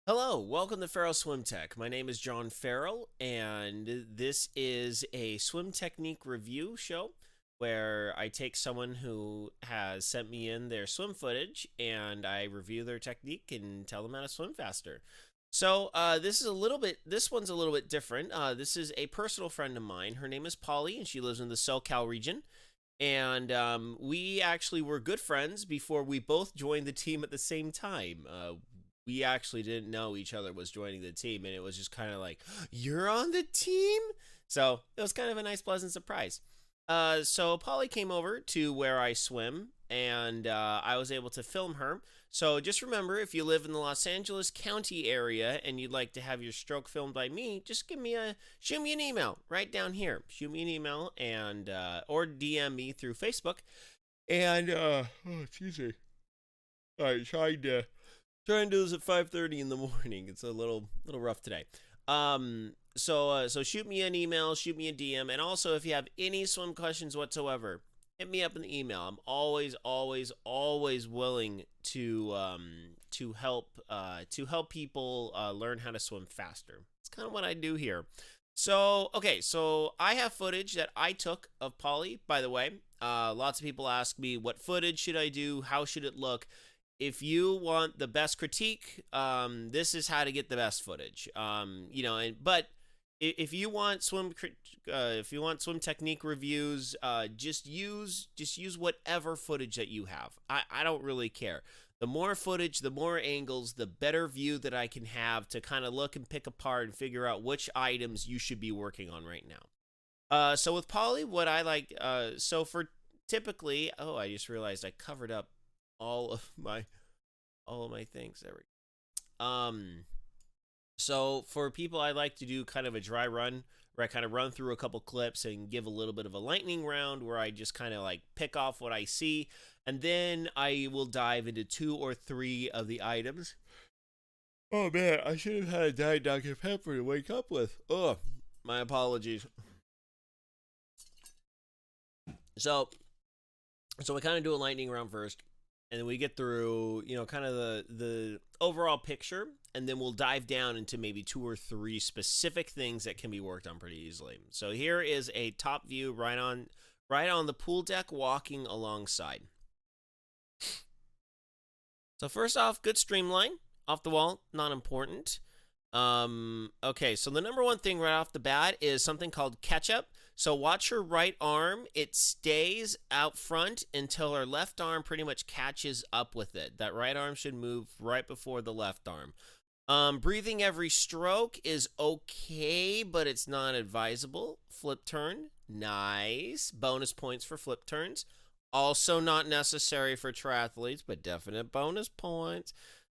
Hello, welcome to Farrell Swim Tech. My name is John Farrell, and this is a swim technique review show where I take someone who has sent me in their swim footage and I review their technique and tell them how to swim faster. This one's a little bit different. This is a personal friend of mine. Her name is Polly, and she lives in the SoCal region. And we actually were good friends before we both joined the team at the same time. We actually didn't know each other was joining the team, and it was just kind of like, you're on the team? So it was kind of a nice, pleasant surprise. So Polly came over to where I swim, and I was able to film her. So just remember, if you live in the Los Angeles County area and you'd like to have your stroke filmed by me, just shoot me an email right down here. Shoot me an email and or DM me through Facebook. And excuse me, I trying to do this at 5:30 in the morning. It's a little rough today. So shoot me an email, shoot me a DM, and also if you have any swim questions whatsoever, hit me up in the email. I'm always willing to help people learn how to swim faster. It's kind of what I do here. So I have footage that I took of Polly. By the way, lots of people ask me what footage should I do, how should it look. If you want the best critique, this is how to get the best footage. But if you want swim technique reviews, just use whatever footage that you have. I don't really care. The more footage, the more angles, the better view that I can have to kind of look and pick apart and figure out which items you should be working on right now. So with Polly, what I like, so for typically, I just realized I covered up all of my things. There we go. So for people, I like to do kind of a dry run where I kind of run through a couple clips and give a little bit of a lightning round where I just kind of like pick off what I see, and then I will dive into 2 or 3 of the items. Oh man, I should have had a Diet Dr. Pepper to wake up with. Oh, my apologies. So we kind of do a lightning round first, and then we get through, kind of the overall picture, and then we'll dive down into maybe 2 or 3 specific things that can be worked on pretty easily. So here is a top view right on the pool deck walking alongside. So first off, good streamline off the wall, not important. Okay, so the number one thing right off the bat is something called Ketchup. So watch her right arm. It stays out front until her left arm pretty much catches up with it. That right arm should move right before the left arm. Breathing every stroke is okay, but it's not advisable. Flip turn, nice. Bonus points for flip turns. Also not necessary for triathletes, but definite bonus points.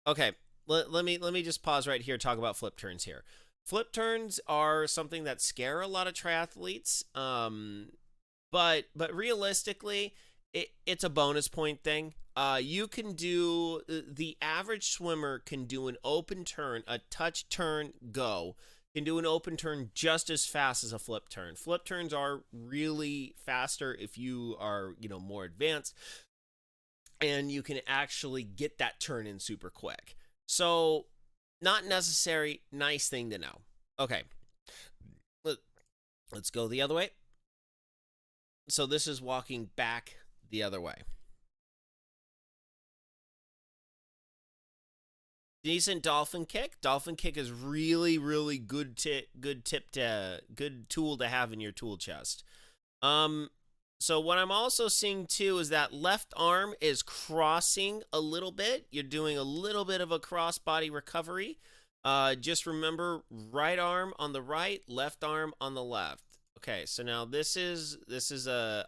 Okay, let me just pause right here, talk about flip turns here. Flip turns are something that scare a lot of triathletes, but realistically, it's a bonus point thing. You can do, the average swimmer can do an open turn, a touch turn, go. Can do an open turn just as fast as a flip turn. Flip turns are really faster if you are, more advanced, and you can actually get that turn in super quick. So, not necessary, nice thing to know. Okay, let's go the other way. So this is walking back the other way. Decent dolphin kick. Dolphin kick is really good tool to have in your tool chest. So what I'm also seeing too is that left arm is crossing a little bit. You're doing a little bit of a cross body recovery. Just remember, right arm on the right, left arm on the left. Okay, so now this is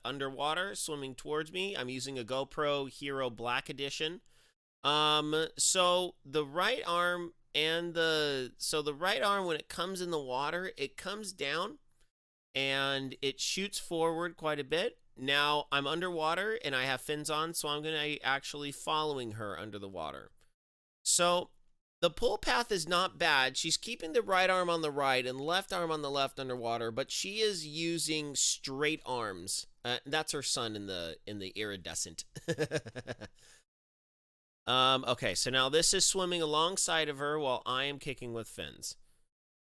underwater swimming towards me. I'm using a GoPro Hero Black Edition. So the right arm when it comes in the water, it comes down and it shoots forward quite a bit. Now I'm underwater and I have fins on, so I'm going to actually following her under the water. So the pull path is not bad. She's keeping the right arm on the right and left arm on the left underwater, but she is using straight arms. That's her son in the iridescent. Okay, so now this is swimming alongside of her while I am kicking with fins.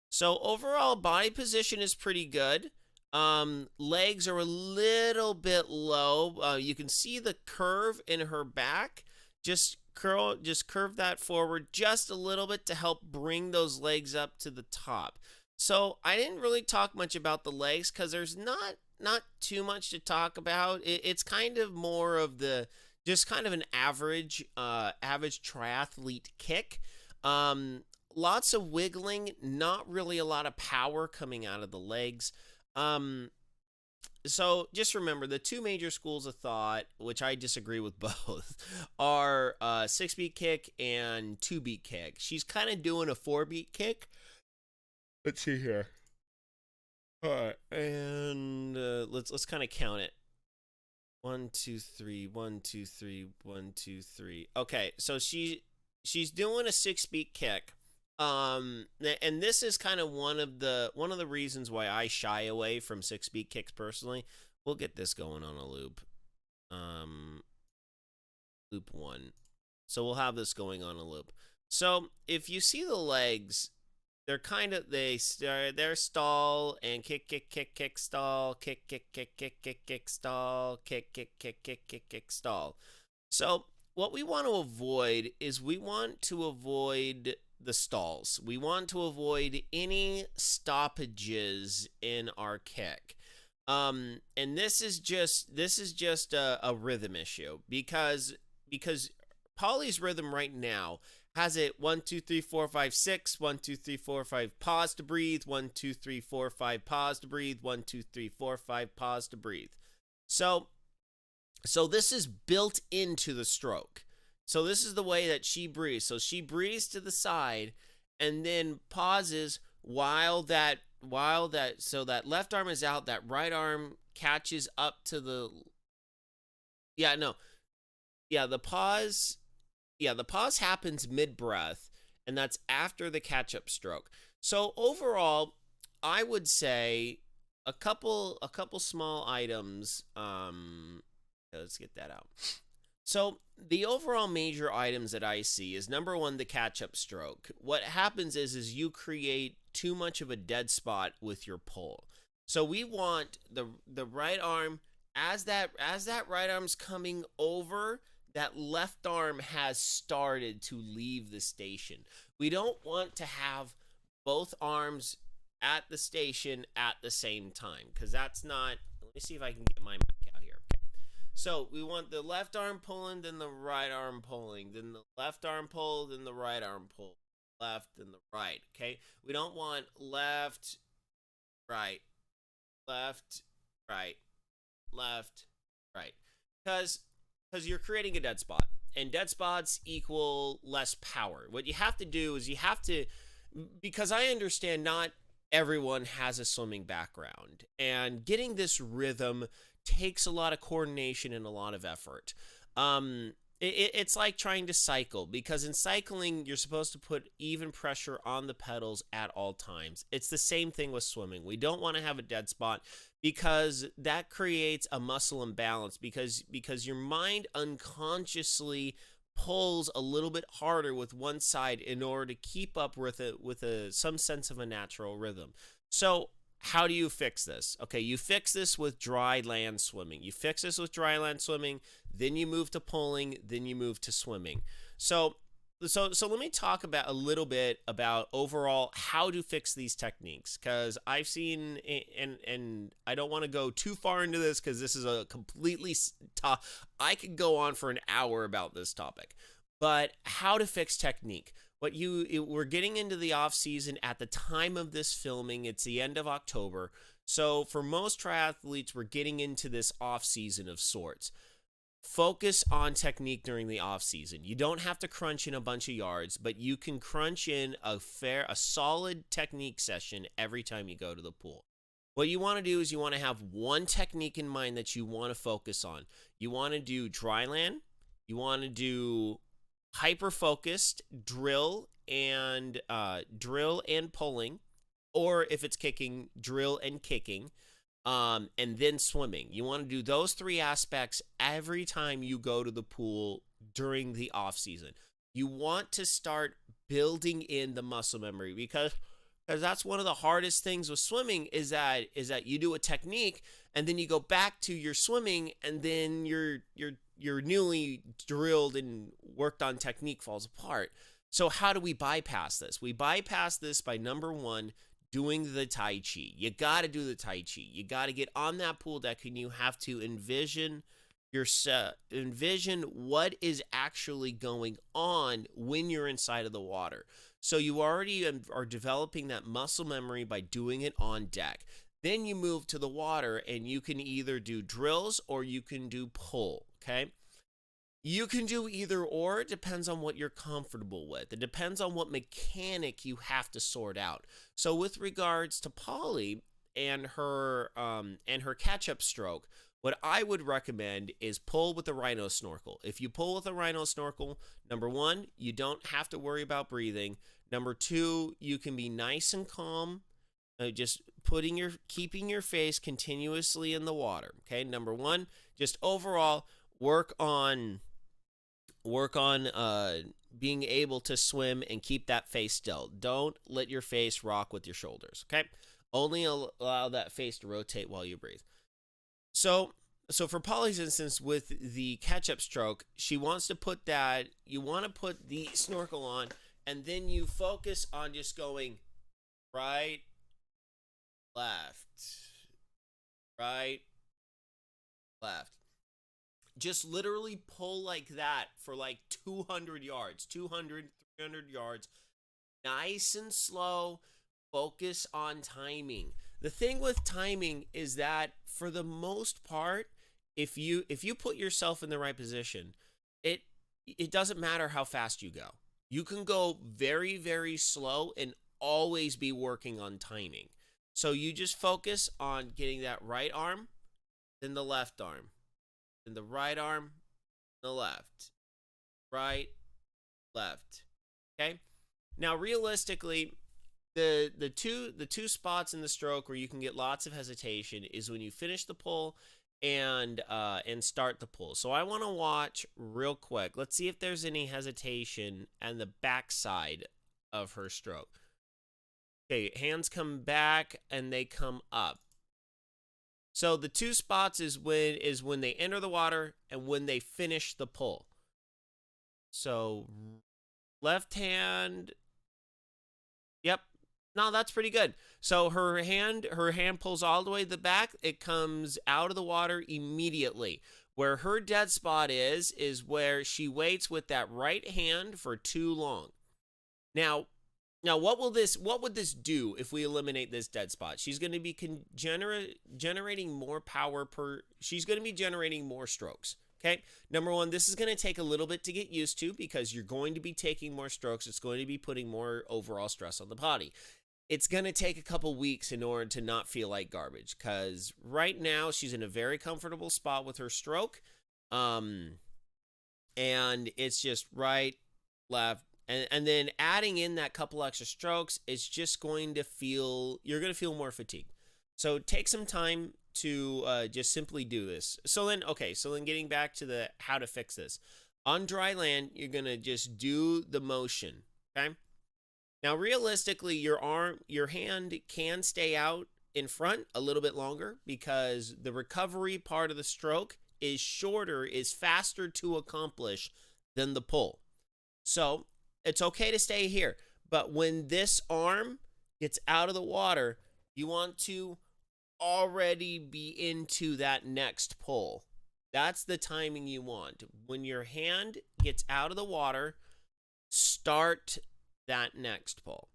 So overall body position is pretty good. Legs are a little bit low. You can see the curve in her back. Just curve that forward just a little bit to help bring those legs up to the top. So I didn't really talk much about the legs because there's not too much to talk about. It's kind of more of the just kind of an average triathlete kick. Lots of wiggling, not really a lot of power coming out of the legs. Um, so just remember the two major schools of thought, which I disagree with both, are 6-beat kick and 2-beat kick. She's kind of doing a 4-beat kick. Let's see here. All right, and let's kind of count it. 1, 2, 3, 1, 2, 3, 1, 2, 3. Okay, so she's doing a 6-beat kick. And this is kind of one of the reasons why I shy away from 6-beat kicks personally. We'll get this going on a loop. Loop 1. So we'll have this going on a loop. So if you see the legs, they're kind of they're stall and kick stall, kick stall, kick stall. So what we want to avoid is we want to avoid the stalls. We want to avoid any stoppages in our kick. And this is just a rhythm issue because Polly's rhythm right now has it 1, 2, 3, 4, 5, 6, 1, 2, 3, 4, 5, pause to breathe, 1, 2, 3, 4, 5, pause to breathe, 1, 2, 3, 4, 5, pause to breathe. So this is built into the stroke. So this is the way that she breathes. So she breathes to the side and then pauses while that so that left arm is out, that right arm catches up to the the pause happens mid-breath, and that's after the catch-up stroke. So overall, I would say a couple small items. Let's get that out. So the overall major items that I see is number 1, the catch-up stroke. What happens is you create too much of a dead spot with your pull. So we want the right arm as that right arm's coming over, that left arm has started to leave the station. We don't want to have both arms at the station at the same time because that's not. Let me see if I can get my mic out here. So we want the left arm pulling, then the right arm pulling, then the left arm pull, then the right arm pull, left and the right. Okay, we don't want left, right, left, right, left, right, because you're creating a dead spot, and dead spots equal less power. What you have to do is because I understand not everyone has a swimming background, and getting this rhythm takes a lot of coordination and a lot of effort. It's like trying to cycle, because in cycling, you're supposed to put even pressure on the pedals at all times. It's the same thing with swimming. We don't want to have a dead spot because that creates a muscle imbalance because your mind unconsciously pulls a little bit harder with one side in order to keep up with some sense of a natural rhythm. So how do you fix this? Okay, you fix this with dry land swimming. Then you move to pulling, then you move to swimming. So let me talk about a little bit about overall how to fix these techniques, because I've seen, and I don't want to go too far into this because this is a completely I could go on for an hour about this topic. But how to fix technique. We're getting into the off season at the time of this filming. It's the end of October. So for most triathletes, we're getting into this off season of sorts. Focus on technique during the off season. You don't have to crunch in a bunch of yards, but you can crunch in a solid technique session every time you go to the pool. What you want to do is you want to have one technique in mind that you want to focus on. You want to do dry land. You want to do hyper-focused drill and pulling, or if it's kicking, drill and kicking. and then swimming. You want to do those three aspects every time you go to the pool during the off season. You want to start building in the muscle memory because that's one of the hardest things with swimming is that you do a technique and then you go back to your swimming and then your newly drilled and worked on technique falls apart. So how do we bypass this? We bypass this by number one, doing the Tai Chi. You got to do the Tai Chi. You got to get on that pool deck and you have to envision what is actually going on when you're inside of the water. So you already are developing that muscle memory by doing it on deck. Then you move to the water and you can either do drills or you can do pull, okay? You can do either or. It depends on what you're comfortable with. It depends on what mechanic you have to sort out. So with regards to Polly and her Ketchup Stroke, what I would recommend is pull with a rhino snorkel. If you pull with a rhino snorkel, number one, you don't have to worry about breathing. Number two, you can be nice and calm, just keeping your face continuously in the water. Okay, number one, just overall work on being able to swim and keep that face still. Don't let your face rock with your shoulders. Okay, only allow that face to rotate while you breathe. So for Polly's instance with the Ketchup Stroke, she wants to put that, you want to put the snorkel on, and then you focus on just going right, left, right, left. Just literally pull like that for like 200 yards, 200, 300 yards. Nice and slow. Focus on timing. The thing with timing is that for the most part, if you put yourself in the right position, it doesn't matter how fast you go. You can go very, very slow and always be working on timing. So you just focus on getting that right arm, then the left arm, then the right arm, the left, right, left. Okay? Now realistically, the two spots in the stroke where you can get lots of hesitation is when you finish the pull and start the pull. So I want to watch real quick. Let's see if there's any hesitation on the backside of her stroke. Okay, hands come back and they come up. So the two spots is when they enter the water and when they finish the pull. So left hand. Yep. No, that's pretty good. So her hand pulls all the way to the back. It comes out of the water immediately. Where her dead spot is where she waits with that right hand for too long. Now what would this do if we eliminate this dead spot? She's going to be generating more power she's going to be generating more strokes. Okay, number one, this is going to take a little bit to get used to because you're going to be taking more strokes. It's going to be putting more overall stress on the body. It's going to take a couple weeks in order to not feel like garbage because right now she's in a very comfortable spot with her stroke. And it's just right, left, and then adding in that couple extra strokes, it's just going to you're going to feel more fatigued. So take some time to just simply do this. So then getting back to how to fix this. On dry land, you're going to just do the motion, okay? Now, realistically, your hand can stay out in front a little bit longer because the recovery part of the stroke is faster to accomplish than the pull. So it's okay to stay here. But when this arm gets out of the water, you want to already be into that next pull. That's the timing you want. When your hand gets out of the water, start that next pull.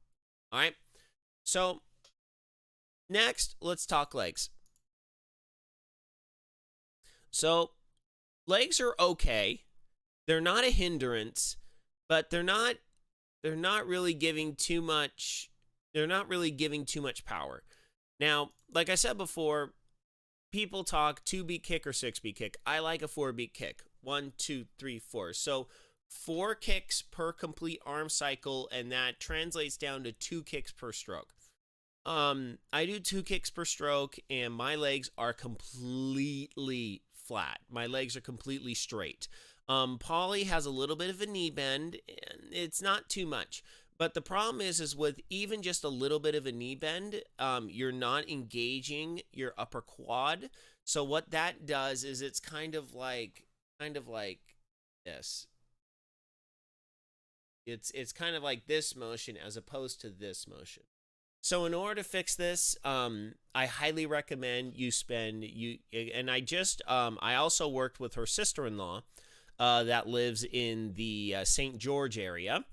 All right? So next, let's talk legs. So legs are okay. They're not a hindrance, but they're not really giving too much. They're not really giving too much power. Now, like I said before, people talk 2-beat kick or 6-beat kick. I like a 4-beat kick. 1, 2, 3, 4. So 4 kicks per complete arm cycle, and that translates down to 2 kicks per stroke. I do 2 kicks per stroke, and my legs are completely flat. My legs are completely straight. Polly has a little bit of a knee bend, and it's not too much. But the problem is with even just a little bit of a knee bend, you're not engaging your upper quad. So what that does is it's kind of like this. It's kind of like this motion as opposed to this motion. So in order to fix this, I highly recommend you spend you. And I also worked with her sister-in-law, that lives in the St. George area.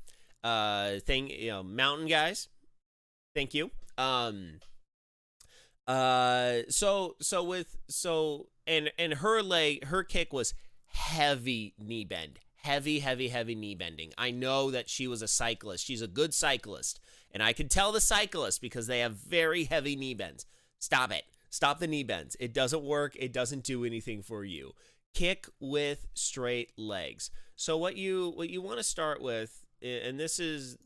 Mountain guys. Thank you. And her kick was heavy knee bend, heavy knee bending. I know that she was a cyclist. She's a good cyclist. And I can tell the cyclists because they have very heavy knee bends. Stop it. Stop the knee bends. It doesn't work. It doesn't do anything for you. Kick with straight legs. So what you want to start with, and this is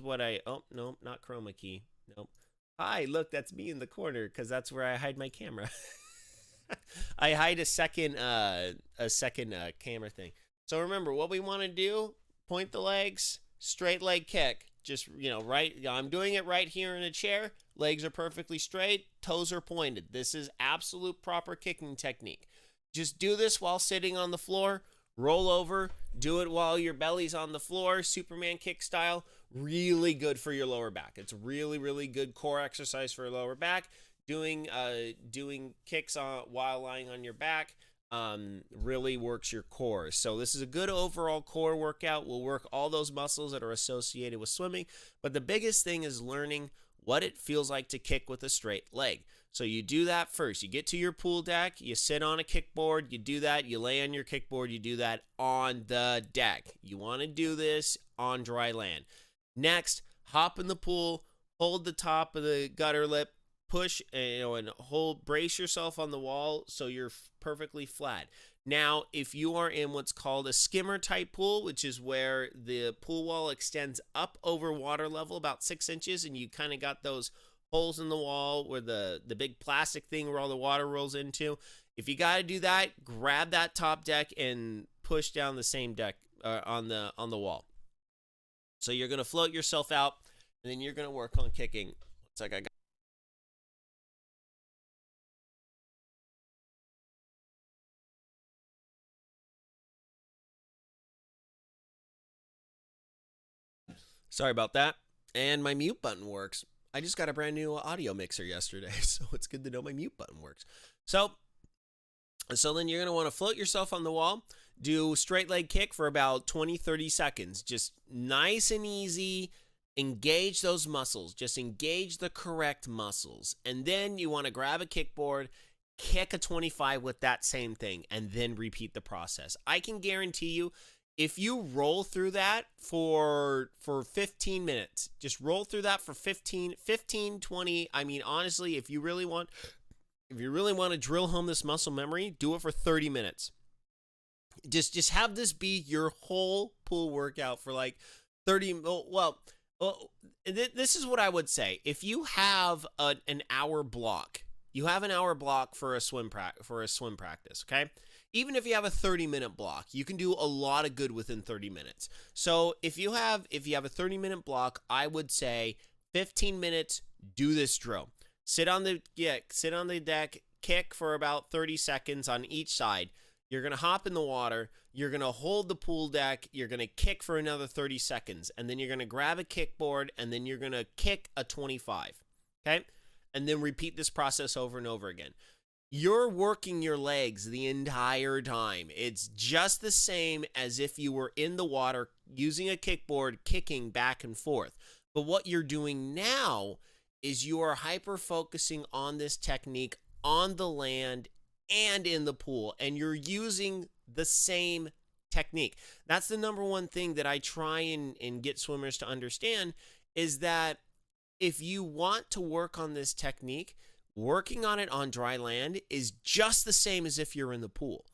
what oh no, not chroma key. Nope. Hi, look, that's me in the corner because that's where I hide my camera. I hide a second camera thing. So remember what we want to do: point the legs, straight leg kick. Just, right. I'm doing it right here in a chair. Legs are perfectly straight. Toes are pointed. This is absolute proper kicking technique. Just do this while sitting on the floor. Roll over. Do it while your belly's on the floor. Superman kick style. Really good for your lower back. It's really, really good core exercise for your lower back. Doing kicks while lying on your back really works your core. So this is a good overall core workout. We'll work all those muscles that are associated with swimming. But the biggest thing is learning what it feels like to kick with a straight leg. So you do that first. You get to your pool deck. You sit on a kickboard. You do that. You lay on your kickboard. You do that on the deck. You want to do this on dry land. Next, hop in the pool. Hold the top of the gutter lip. Push, and hold, brace yourself on the wall so you're perfectly flat. Now, if you are in what's called a skimmer type pool, which is where the pool wall extends up over water level about 6 inches, and you kind of got those holes in the wall where the big plastic thing where all the water rolls into. If you got to do that, grab that top deck and push down the same deck on the wall. So you're going to float yourself out, and then you're going to work on kicking. Looks like I got. Sorry about that. And my mute button works. I just got a brand new audio mixer yesterday, so it's good to know my mute button works. So then you're going to want to float yourself on the wall, do straight leg kick for about 20-30 seconds. Just nice and easy. Engage those muscles. Just engage the correct muscles. And then you want to grab a kickboard, kick a 25 with that same thing, and then repeat the process. I can guarantee you, if you roll through that for 15 minutes, just roll through that for 15, 20. I mean, honestly, if you really want to drill home this muscle memory, do it for 30 minutes. Just have this be your whole pool workout for like 30. This is what I would say. If you have an hour block, for a swim practice, okay? Even if you have a 30-minute block, you can do a lot of good within 30 minutes. So if you have a 30-minute block, I would say 15 minutes, do this drill. Sit on the deck, kick for about 30 seconds on each side. You're going to hop in the water. You're going to hold the pool deck. You're going to kick for another 30 seconds. And then you're going to grab a kickboard, and then you're going to kick a 25. Okay? And then repeat this process over and over again. You're working your legs the entire time. It's just the same as if you were in the water using a kickboard, kicking back and forth. But what you're doing now is you are hyper-focusing on this technique on the land and in the pool, and you're using the same technique. That's the number one thing that I try and get swimmers to understand, is that if you want to work on this technique, working on it on dry land is just the same as if you're in the pool.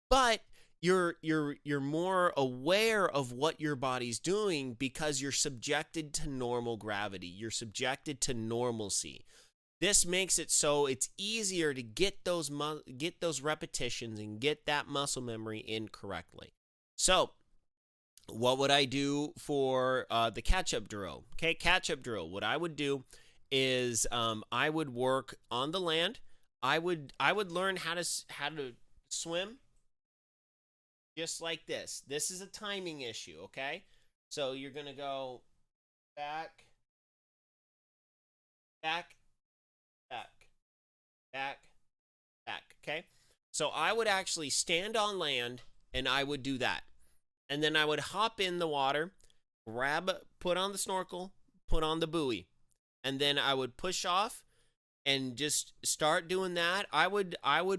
But you're more aware of what your body's doing because you're subjected to normal gravity. You're subjected to normalcy. This makes it so it's easier to get those repetitions and get that muscle memory in correctly. So, what would I do for the catch-up drill? Okay, catch-up drill. What I would do is I would work on the land. I would learn how to swim just like this. This is a timing issue, okay? So you're going to go back, back, back, back, back, okay? So I would actually stand on land and I would do that. And then I would hop in the water, put on the snorkel, put on the buoy. And then I would push off and just start doing that. I would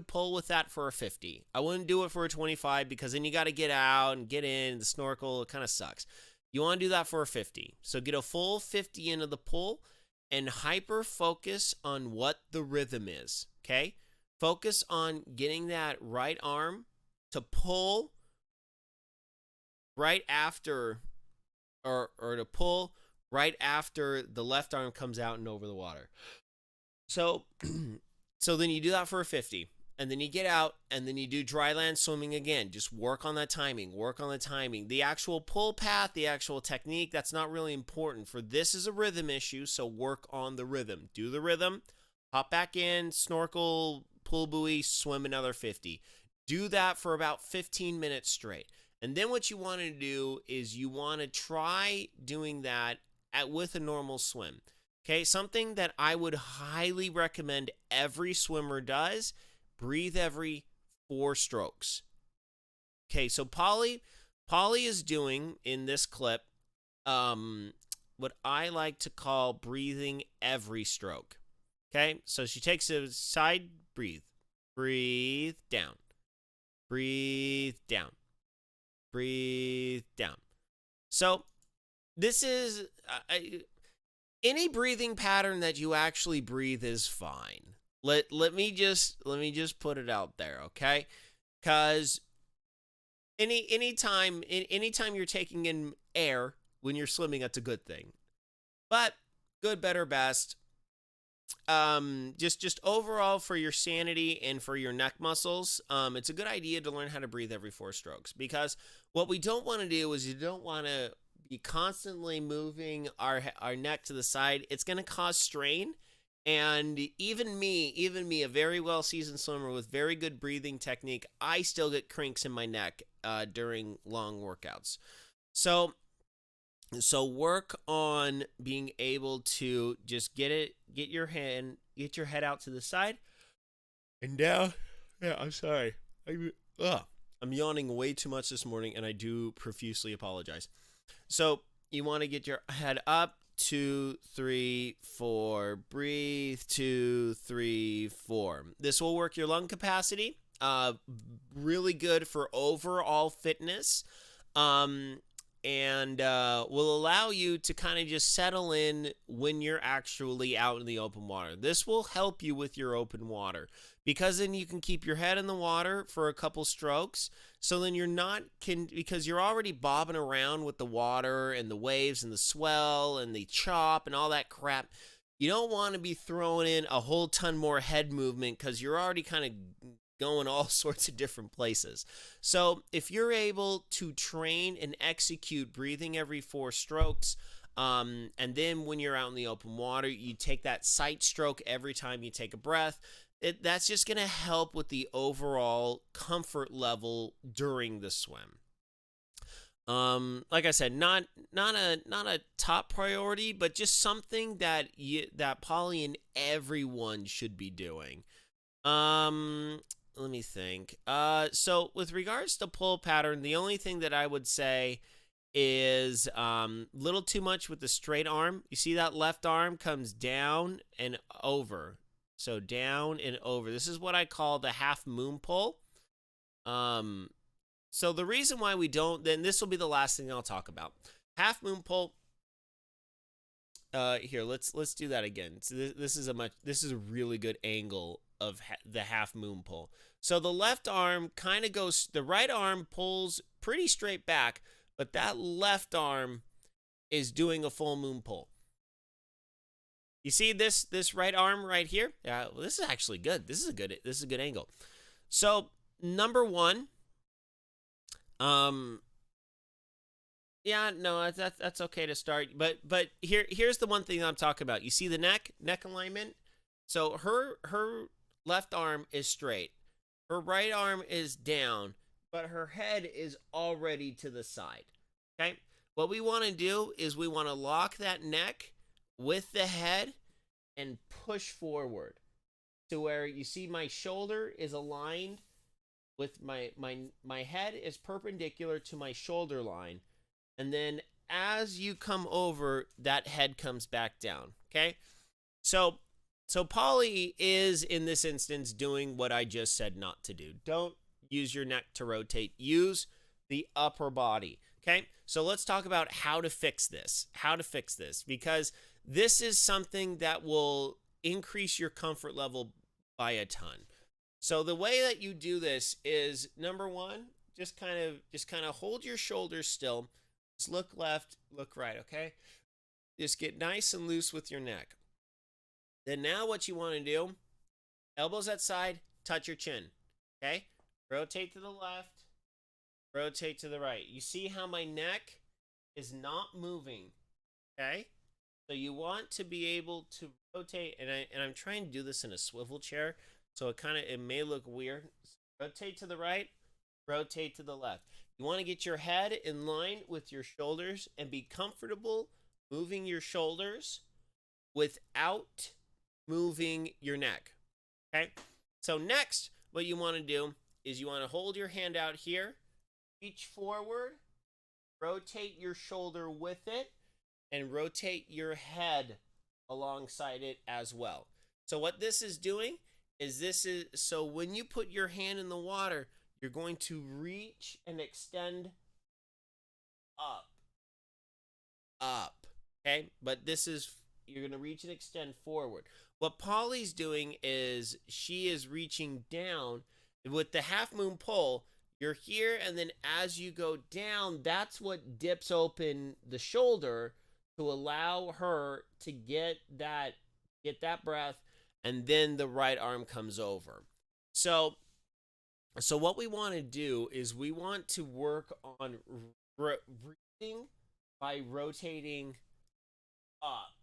pull with that for a 50. I wouldn't do it for a 25 because then you got to get out and get in the snorkel. It kind of sucks. You want to do that for a 50. So get a full 50 into the pull and hyper focus on what the rhythm is. Okay? Focus on getting that right arm to pull right after or to pull right after the left arm comes out and over the water. So then you do that for a 50, and then you get out, and then you do dry land swimming again. Just work on that timing, The actual pull path, the actual technique, that's not really important. For this is a rhythm issue, so work on the rhythm. Do the rhythm, hop back in, snorkel, pull buoy, swim another 50. Do that for about 15 minutes straight. And then what you want to do is you want to try doing that with a normal swim. Okay, something that I would highly recommend every swimmer does, breathe every 4 strokes. Okay, so Polly is doing in this clip what I like to call breathing every stroke. Okay, so she takes a side breathe down, breathe down, breathe down. So this is... any breathing pattern that you actually breathe is fine. Let me just put it out there, okay? Because anytime you're taking in air when you're swimming, that's a good thing. But good, better, best. Just overall for your sanity and for your neck muscles, it's a good idea to learn how to breathe every 4 strokes, because what we don't want to do is you don't want to be constantly moving our neck to the side. It's going to cause strain. And even me, a very well-seasoned swimmer with very good breathing technique, I still get crinks in my neck during long workouts. So work on being able to just get your head out to the side and down. Yeah, I'm sorry. I'm yawning way too much this morning, and I do profusely apologize. So you want to get your head up, 2, 3, 4, breathe, 2, 3, 4. This will work your lung capacity, really good for overall fitness, and will allow you to kind of just settle in when you're actually out in the open water. This will help you with your open water, because then you can keep your head in the water for a couple strokes. So then because you're already bobbing around with the water and the waves and the swell and the chop and all that crap. You don't want to be throwing in a whole ton more head movement because you're already kind of going all sorts of different places. So if you're able to train and execute breathing every 4 strokes, and then when you're out in the open water, you take that sight stroke every time you take a breath, that's just going to help with the overall comfort level during the swim. Like I said, not a top priority, but just something that Polly and everyone should be doing. Let me think. So with regards to pull pattern, the only thing that I would say is little too much with the straight arm. You see that left arm comes down and over. So down and over. This is what I call the half moon pull. So the reason why we don't, then this will be the last thing I'll talk about. Half moon pull. Here, let's do that again. So this is a really good angle the half moon pull. So the left arm kind of goes, the right arm pulls pretty straight back, but that left arm is doing a full moon pull. You see this right arm right here? Yeah, well, this is actually good. This is a good angle. So number one, yeah, no, that's okay to start. But here's the one thing I'm talking about. You see the neck alignment? So her left arm is straight. Her right arm is down, but her head is already to the side. Okay? What we want to do is we want to lock that neck with the head and push forward to where you see my shoulder is aligned with my head is perpendicular to my shoulder line. And then as you come over, that head comes back down. Okay? So Polly is, in this instance, doing what I just said not to do. Don't use your neck to rotate. Use the upper body. Okay? So let's talk about how to fix this. Because this is something that will increase your comfort level by a ton. So the way that you do this is, number one, just kind of hold your shoulders still. Just look left, look right, okay? Just get nice and loose with your neck. Then now what you want to do, elbows at side, touch your chin, okay? Rotate to the left, rotate to the right. You see how my neck is not moving, okay? So you want to be able to rotate, and I'm trying to do this in a swivel chair, so it may look weird. Rotate to the right, rotate to the left. You want to get your head in line with your shoulders and be comfortable moving your shoulders without moving your neck. Okay? So next, what you want to do is you want to hold your hand out here, reach forward, rotate your shoulder with it, and rotate your head alongside it as well. So what this is doing is so when you put your hand in the water, you're going to reach and extend up, okay? But you're going to reach and extend forward. What Polly's doing is she is reaching down with the half moon pull. You're here, and then as you go down, that's what dips open the shoulder to allow her to get that breath, and then the right arm comes over. So what we want to do is we want to work on breathing by rotating up,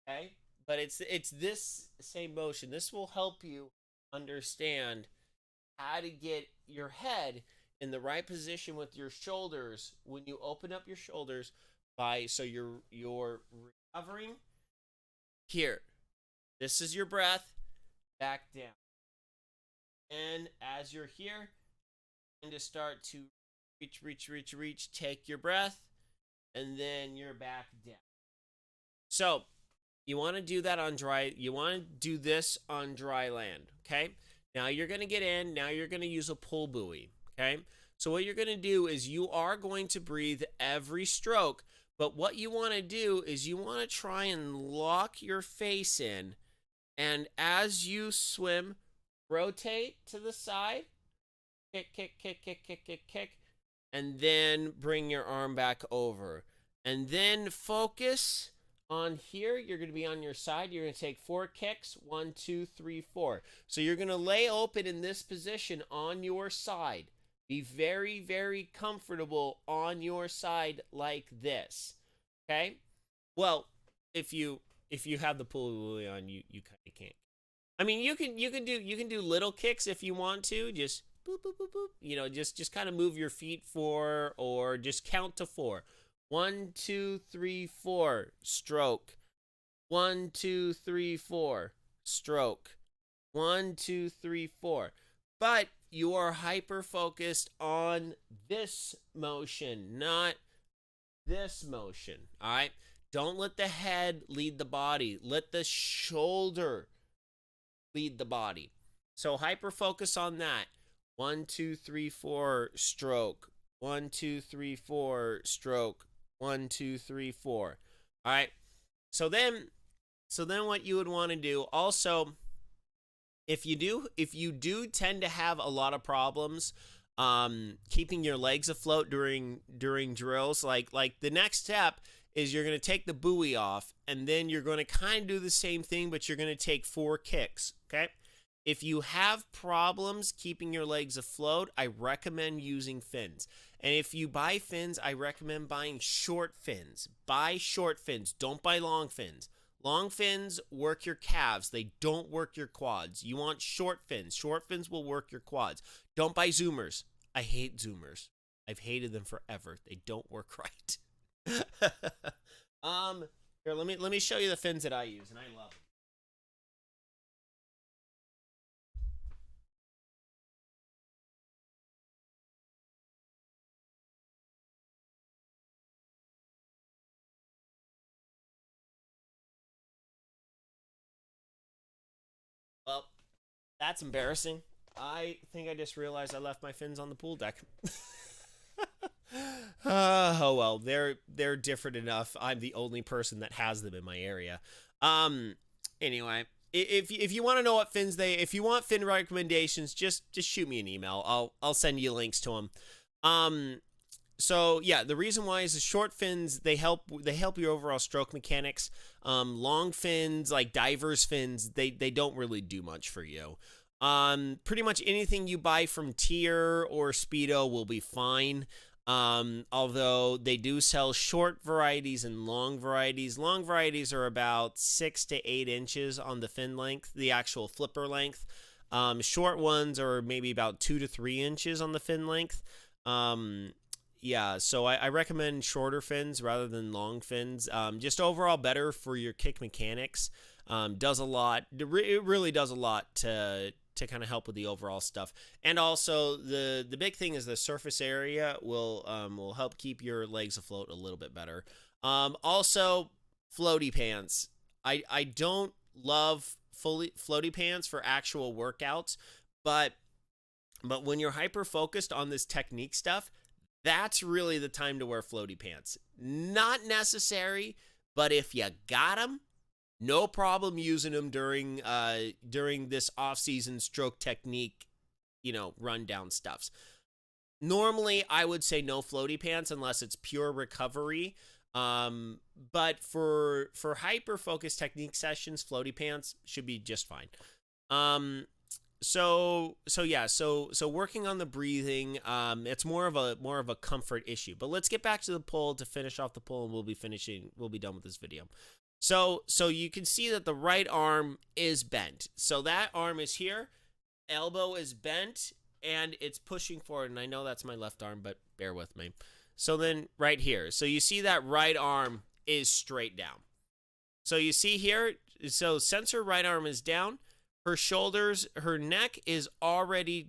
okay? But it's this same motion. This will help you understand how to get your head in the right position with your shoulders when you open up your shoulders so you're recovering here. This is your breath, back down. And as you're here, and to start to reach, take your breath, and then you're back down. So you want to do that on dry. You want to do this on dry land, okay? Now you're going to get in. Now you're going to use a pull buoy, okay? So what you're going to do is you are going to breathe every stroke, but what you want to do is you want to try and lock your face in, and as you swim, rotate to the side, kick, and then bring your arm back over. And then focus on here. You're going to be on your side. You're going to take 4 kicks. 1, 2, 3, 4. So you're going to lay open in this position on your side. Be very, very comfortable on your side like this. Okay? Well, if you have the pulley wheelie on, you kind of can't. I mean, you can do little kicks if you want to. Just boop boop boop boop. You know, just kind of move your feet 4, or just count to 4. 1, 2, 3, 4. Stroke. 1, 2, 3, 4. Stroke. 1, 2, 3, 4. But you are hyper focused on this motion, not this motion. All right. Don't let the head lead the body. Let the shoulder lead the body. So hyper focus on that. 1, 2, 3, 4. Stroke. 1, 2, 3, 4. Stroke. 1, 2, 3, 4. All right. So then what you would want to do also if you do tend to have a lot of problems keeping your legs afloat during drills, like the next step is you're going to take the buoy off, and then you're going to kind of do the same thing, but you're going to take 4 kicks, okay? If you have problems keeping your legs afloat, I recommend using fins. And if you buy fins, I recommend buying short fins. Buy short fins. Don't buy long fins. Long fins work your calves. They don't work your quads. You want short fins. Short fins will work your quads. Don't buy Zoomers. I hate Zoomers. I've hated them forever. They don't work right. Here, let me show you the fins that I use, and I love them. Well, that's embarrassing. I think I just realized I left my fins on the pool deck. Oh well, they're different enough. I'm the only person that has them in my area. Anyway, if you want to know what fins if you want fin recommendations, just shoot me an email. I'll send you links to them. So yeah, the reason why is the short fins, they help your overall stroke mechanics. Long fins, like divers fins, they don't really do much for you. Pretty much anything you buy from Tier or Speedo will be fine. Although they do sell short varieties and long varieties. Long varieties are about 6 to 8 inches on the fin length, the actual flipper length. Short ones are maybe about 2 to 3 inches on the fin length. Yeah, so I recommend shorter fins rather than long fins. Just overall better for your kick mechanics. Does a lot. It really does a lot to kind of help with the overall stuff. And also the big thing is the surface area will help keep your legs afloat a little bit better. Also, floaty pants. I don't love floaty pants for actual workouts, but when you're hyper focused on this technique stuff, that's really the time to wear floaty pants. Not necessary, but if you got them, no problem using them during this off-season stroke technique, rundown stuffs. Normally, I would say no floaty pants unless it's pure recovery. But for hyper-focused technique sessions, floaty pants should be just fine. So working on the breathing, it's more of a comfort issue. But let's get back to the pull to finish off the pull, and we'll be done with this video. So you can see that the right arm is bent. So that arm is here, elbow is bent, and it's pushing forward. And I know that's my left arm, but bear with me. So then right here, so you see that right arm is straight down. So you see here, so since her right arm is down, her shoulders, her neck is already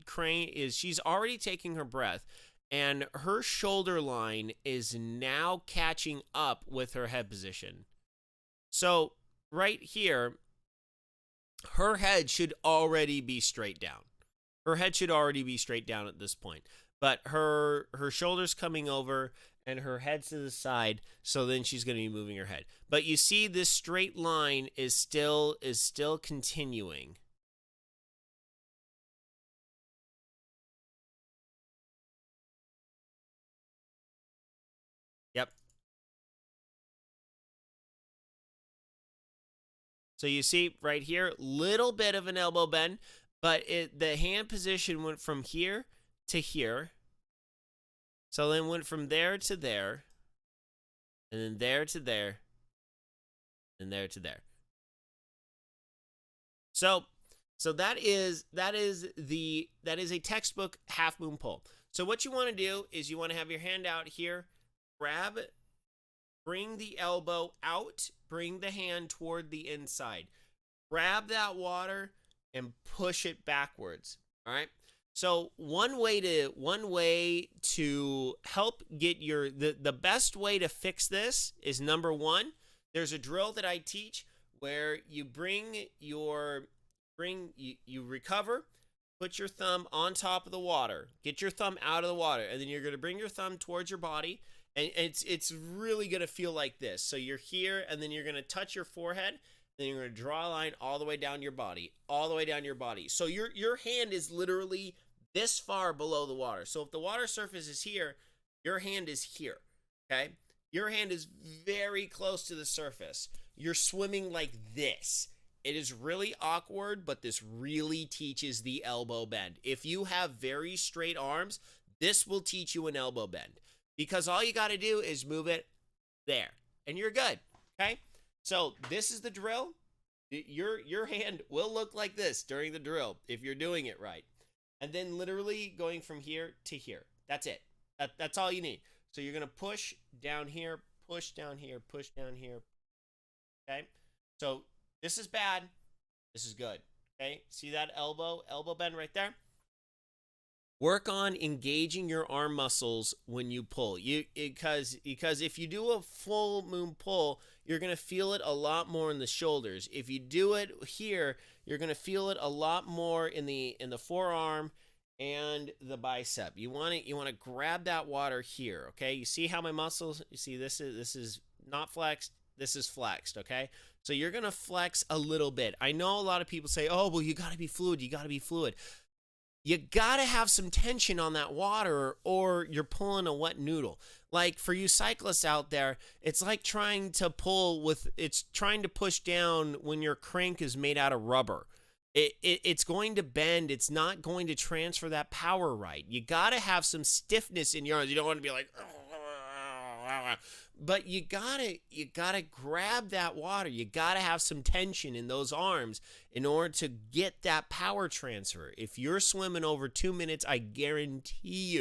she's already taking her breath, and her shoulder line is now catching up with her head position. So right here, her head should already be straight down. Her head should already be straight down at this point. But her shoulders coming over and her head's to the side, so then she's going to be moving her head. But you see this straight line is still continuing. Yep. So you see right here, little bit of an elbow bend, but the hand position went from here to here. So then went from there to there, and then there to there, and there to there. So that is a textbook half moon pull. So what you want to do is you want to have your hand out here, bring the elbow out, bring the hand toward the inside. Grab that water and push it backwards. All right? So one way to help get the best way to fix this is, number one, there's a drill that I teach where you you recover, put your thumb on top of the water, get your thumb out of the water, and then you're going to bring your thumb towards your body, and it's really going to feel like this. So you're here, and then you're going to touch your forehead, then you're going to draw a line all the way down your body, all the way down your body. So your hand is literally this far below the water. So if the water surface is here, your hand is here, okay? Your hand is very close to the surface. You're swimming like this. It is really awkward, but this really teaches the elbow bend. If you have very straight arms, this will teach you an elbow bend, because all you got to do is move it there, and you're good, okay? So this is the drill. Your hand will look like this during the drill if you're doing it right. And then literally going from here to here. That's it. That's all you need. So you're going to push down here, push down here, push down here. Okay? So this is bad. This is good. Okay? See that elbow bend right there? Work on engaging your arm muscles when you pull. Because if you do a full moon pull, you're going to feel it a lot more in the shoulders. If you do it here, you're going to feel it a lot more in the forearm and the bicep. You want to grab that water here, okay? You see how my muscles, you see this is not flexed, this is flexed, okay? So you're going to flex a little bit. I know a lot of people say, "Oh, well, you got to be fluid, you got to be fluid." You got to have some tension on that water, or you're pulling a wet noodle. Like for you cyclists out there, it's like trying to push down when your crank is made out of rubber. It's going to bend. It's not going to transfer that power right. You got to have some stiffness in your arms. You don't want to be like, but you gotta grab that water. You gotta have some tension in those arms in order to get that power transfer. If you're swimming over 2 minutes, I guarantee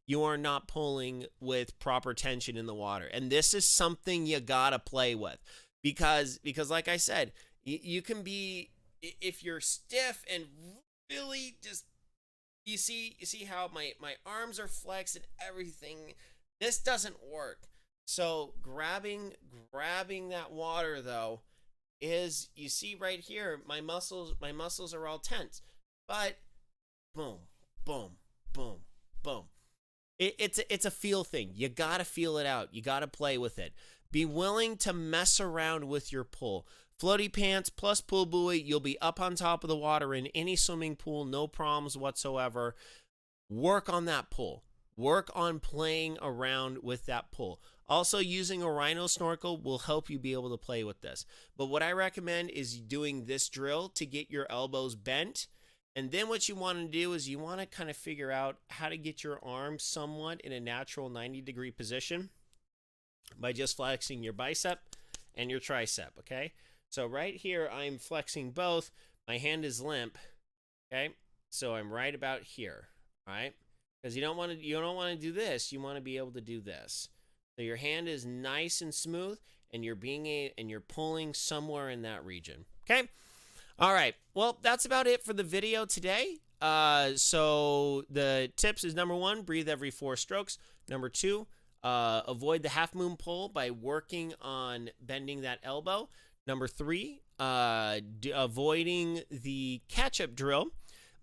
you are not pulling with proper tension in the water. And this is something you gotta play with, because like I said, you can be, if you're stiff and really just, you see how my arms are flexed and everything. This doesn't work. So grabbing that water though is, you see right here, my muscles are all tense. But boom, boom, boom, boom. It's a feel thing. You got to feel it out. You got to play with it. Be willing to mess around with your pull. Floaty Pants plus pool buoy, you'll be up on top of the water in any swimming pool, no problems whatsoever. Work on that pull. Work on playing around with that pull. Also, using a rhino snorkel will help you be able to play with this. But what I recommend is doing this drill to get your elbows bent. And then what you want to do is you want to kind of figure out how to get your arms somewhat in a natural 90-degree position by just flexing your bicep and your tricep, okay? So right here, I'm flexing both. My hand is limp, okay? So I'm right about here, all right? Because you don't want to do this. You want to be able to do this. So your hand is nice and smooth, and you're pulling somewhere in that region. Okay? All right. Well, that's about it for the video today. So the tips is, number 1, breathe every 4 strokes. Number 2, avoid the half moon pull by working on bending that elbow. Number 3, avoiding the catch-up drill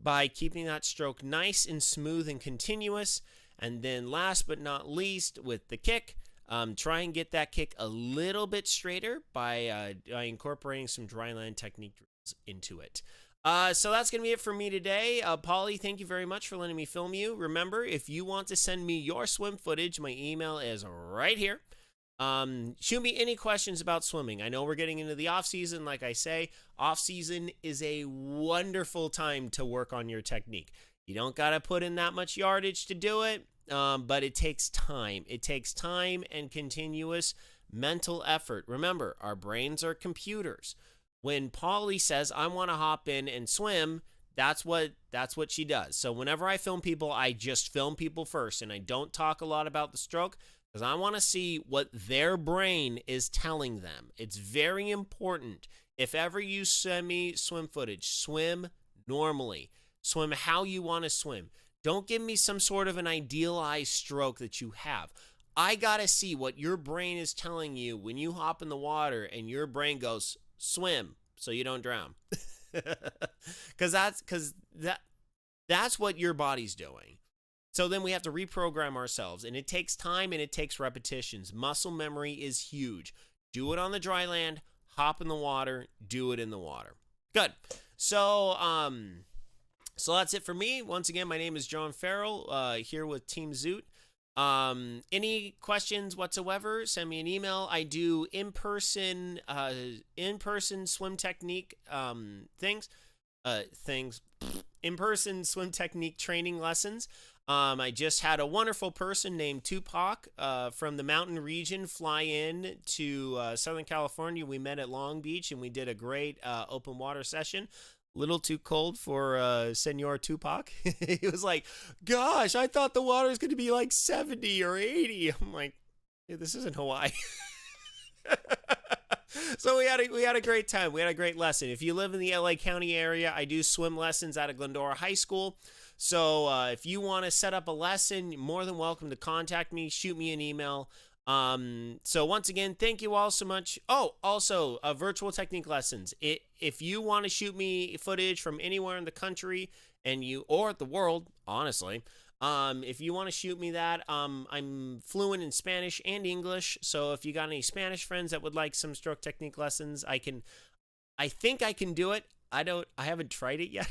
by keeping that stroke nice and smooth and continuous. And then last but not least, with the kick, try and get that kick a little bit straighter by incorporating some dryland technique drills into it. So that's going to be it for me today. Polly, thank you very much for letting me film you. Remember, if you want to send me your swim footage, my email is right here. Shoot me any questions about swimming. I know we're getting into the off season. Like I say, off season is a wonderful time to work on your technique. You don't got to put in that much yardage to do it, but it takes time. It takes time and continuous mental effort. Remember, our brains are computers. When Polly says, I want to hop in and swim, that's what she does. So whenever I film people, I just film people first, and I don't talk a lot about the stroke, because I want to see what their brain is telling them. It's very important. If ever you send me swim footage, swim normally. Swim how you want to swim. Don't give me some sort of an idealized stroke that you have. I got to see what your brain is telling you when you hop in the water and your brain goes, swim so you don't drown. Because that's what your body's doing. So then we have to reprogram ourselves, and it takes time and it takes repetitions. Muscle memory is huge. Do it on the dry land, hop in the water, do it in the water. Good. So, so that's it for me. Once again, my name is John Farrell, here with Team Zoot. Any questions whatsoever, send me an email. I do in-person swim technique, in-person swim technique training lessons. I just had a wonderful person named Tupac from the mountain region fly in to Southern California. We met at Long Beach and we did a great open water session. Little too cold for Senor Tupac. He was like, gosh, I thought the water was going to be like 70 or 80. I'm like, hey, this isn't Hawaii. So we had a great time. We had a great lesson. If you live in the LA County area, I do swim lessons out of Glendora High School. So if you want to set up a lesson, you're more than welcome to contact me. Shoot me an email. So once again, thank you all so much. Oh, also virtual technique lessons. If you want to shoot me footage from anywhere in the country or the world, honestly, if you want to shoot me that, I'm fluent in Spanish and English. So if you got any Spanish friends that would like some stroke technique lessons, I think I can do it. I haven't tried it yet.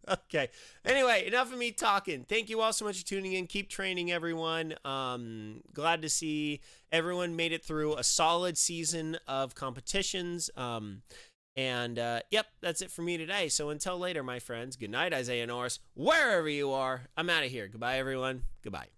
Okay. Anyway, enough of me talking. Thank you all so much for tuning in. Keep training, everyone. Glad to see everyone made it through a solid season of competitions. Yep, that's it for me today. So until later, my friends, good night, Isaiah Norris, wherever you are. I'm out of here. Goodbye, everyone. Goodbye.